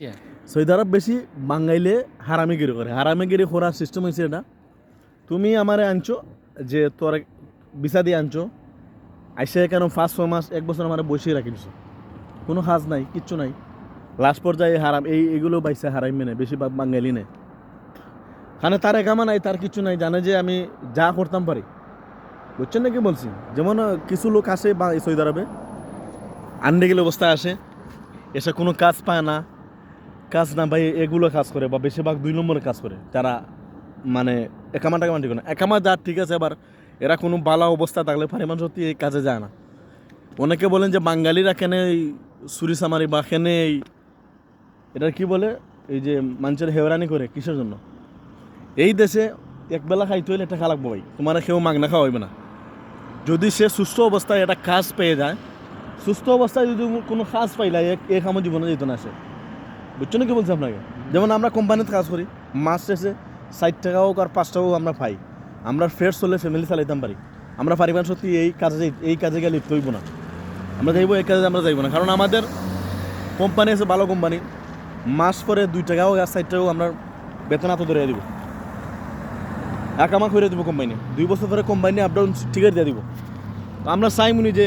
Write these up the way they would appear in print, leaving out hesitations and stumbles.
Yeah. Saudi আরব বেশি বাঙাইলে হারামিগিরি করে। হারামিগিরি করার সিস্টেম হয়েছে এটা, তুমি আমারে আনছো যে তোর ভিসা দিয়ে আনছো, আইসে কেন 5-6 মাস 1 বছর আমার বসিয়ে রাখি দিছো, কোনো কাজ নাই, কিচ্ছু নাই। লাস্ট পর্যায়ে হারাম এইগুলো বাইসে হারাই মেনে বেশিরভাগ বাঙালি নেই, কারণ তার একামা নাই, তার কিছু নাই, জানে যে আমি যা করতাম পারি। বুঝছেন নাকি বলছি? যেমন কিছু লোক আসে বা সৌদি আরবে আনলিগেল অবস্থায় আসে, এসে কোনো কাজ পায় না, কাজ না পাই এগুলো কাজ করে, বা বেশিরভাগ 2 নম্বরে কাজ করে, তারা মানে একামা টাকামা ঠিক না। একামা যার ঠিক আছে, আবার এরা কোনো বালা অবস্থা থাকলে পরিমাণ সত্যি এই কাজে যায় না। অনেকে বলেন যে বাঙালিরা কেন এই সুরি সামারি বা কেন এটা কি বলে, এই যে মানুষের হেওরানি করে কিসের জন্য? এই দেশে একবেলা খাইতে হইলে এটা খা লাগবো ভাই, তোমার কেউ মাগনা খাওয়া হইবে না। যদি সে সুস্থ অবস্থায় একটা কাজ পেয়ে যায়, সুস্থ অবস্থায় যদি কোনো কাজ পাইলে এক আমার জীবনে যেত না সে। বুঝছো না কি বলছি আপনাকে? যেমন আমরা কোম্পানিতে কাজ করি, মাস শেষে 60 টাকা হোক আর 5 টাকাও আমরা পাই, আমরা ফ্রেশ হলে ফ্যামিলি চালাইতাম পারি। আমরা পারিবার সত্যি এই কাজে গেলে লিপ্ত হইব না, আমরা যাইব এই কাজে আমরা যাইব না, কারণ আমাদের কোম্পানি আছে ভালো কোম্পানি, মাস পরে 2 টাকাও আর 60 টাকাও আমরা বেতন হাতে ধরে দিব, একামা করে দিব কোম্পানি, 2 বছর ধরে কোম্পানি আপডাউন টিকিট দিয়ে দিব। তো আমরা চাইমুনি যে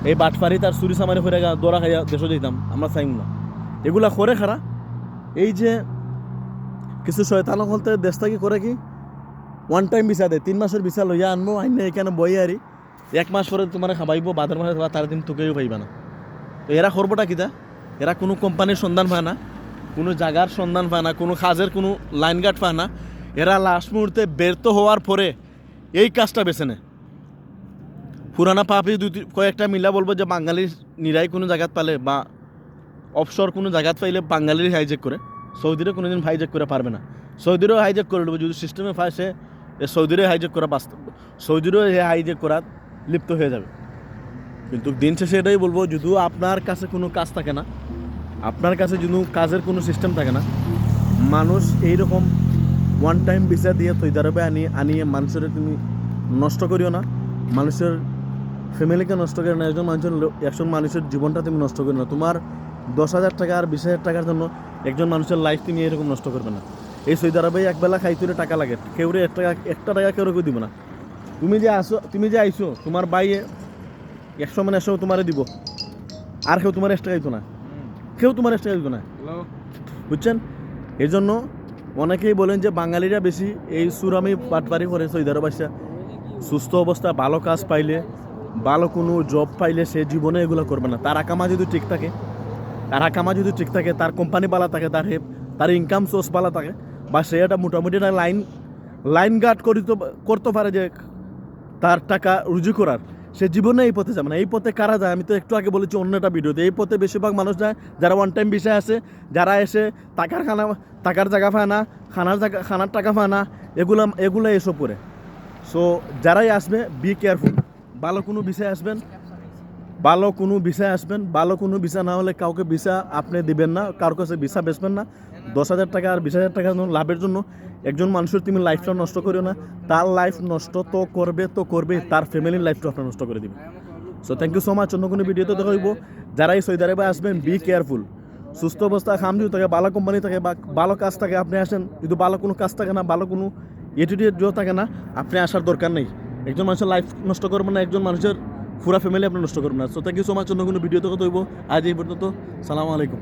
এই বাটফারি তার চুরি সামারি করে দৌড়া খাইয়া দেশে যেতাম, আমরা চাইম না। এগুলা করে খারা এই যে কিছু শয়তান হলতে দেশ থেকে করে কি 1 টাইম ভিসা দেয়, 3 মাসের ভিসা লইয়া আনবো, আইনে এখানে বই আরি 1 মাস পরে তোমার খাবাইবো, বাদের মাসে তার দিন তোকেও পাইবা না। তো এরা করবোটা কিতা? এরা কোনো কোম্পানির সন্ধান পায় না, কোনো জায়গার সন্ধান পায় না, কোনো কাজের কোনো লাইন গার্ড পায় না। এরা লাস্ট মুহূর্তে ব্যর্থ হওয়ার পরে এই কাজটা বেছে নেয়। পুরানা পাপি কয়েকটা মিলা বলবো যে বাঙালির নিরাই কোনো জায়গাত পালে বা অফশোর কোনো জায়গাত পাইলে বাঙালির হাইজেক করে, সৌদিরে কোনোদিন হাইজেক করে পারবে না। সৌদিরও হাইজেক করে দেবো যদি সিস্টেমে পায়, সে সৌদিরে হাইজেক করা বাস্তব, সৌদিরও হাইজেক করা লিপ্ত হয়ে যাবে। কিন্তু দিন শেষে এটাই বলবো, যদিও আপনার কাছে কোনো কাজ থাকে না, আপনার কাছে যদি কাজের কোনো সিস্টেম থাকে না, মানুষ এইরকম 1 টাইম ভিসা দিয়ে সৌদি আরবে আনিয়ে মানুষের তুমি নষ্ট করিও না, মানুষের ফ্যামিলিকে নষ্ট করে না, একজন মানুষের জীবনটা তুমি নষ্ট করো না। তোমার 10,000 টাকা আর 20,000 টাকার জন্য একজন মানুষের লাইফ তুমি এরকম নষ্ট করবে না। এই সৌদি আরবে একবেলা খাইতে টাকা লাগে, কেউ একটা টাকা কেউ দিব না। তুমি যে আইসো, তোমার বাইয়ে 100 মানে 100 তোমারে দিব, আর কেউ তোমার এক্সট্রা দিত না, কেউ তোমার এক্সট্রা দিত না। বুঝছেন? এই জন্য অনেকেই বলেন যে বাঙালিরা বেশি এই সুরামি পাটবাড়ি করে সৌদি আরব আসা, সুস্থ অবস্থা ভালো কাজ পাইলে, ভালো কোনো জব পাইলে সে জীবনে এগুলো করবে না। তার আকামা যদি ঠিক থাকে, তার কোম্পানি ভালো থাকে, তার ইনকাম সোর্স ভালো থাকে, বা সে একটা মোটামুটি একটা লাইন গার্ড করতে পারে যে তার টাকা রুজু করার, সে জীবনে এই পথে যাবে না। এই পথে কারা যায়? আমি তো একটু আগে বলেছি অন্য একটা ভিডিওতে, এই পথে বেশিরভাগ মানুষ যায় যারা 1 টাইম বিষয় আছে, যারা এসে টাকার জায়গা পায় না, খানার টাকা পায় না, এগুলো এসব করে। সো যারাই আসবে বি কেয়ারফুল, ভালো কোনো বিষয় আসবেন, ভালো কোনো ভিসা না হলে কাউকে ভিসা আপনি দিবেন না, কারোর কাছে ভিসা বেচবেন না। 10,000 টাকা আর 20,000 টাকা লাভের জন্য একজন মানুষের তুমি লাইফটা নষ্ট করিও না। তার লাইফ নষ্ট তো করবে, তার ফ্যামিলির লাইফটা আপনার নষ্ট করে দিবে। So thank you so much. অন্য কোনো ভিডিওতে দেখা হইব। যারা এই সৌদি আরবে আসবেন বি কেয়ারফুল, সুস্থ অবস্থা খাম যদি থাকে, ভালো কোম্পানি থাকে বা ভালো কাজ থাকে, আপনি আসেন। যদি ভালো কোনো কাজ থাকে না, ভালো কোনো এটিটিউড থাকে না, আপনি আসার দরকার নেই। একজন মানুষের লাইফ নষ্ট করবেন না, একজন মানুষের পুরা ফ্যামিলি আপনি নষ্ট করবেন না। So thank you so much. অন্য কোনো ভিডিওতে কথা হইব। আজ এই পর্যন্ত। সালামু আলাইকুম।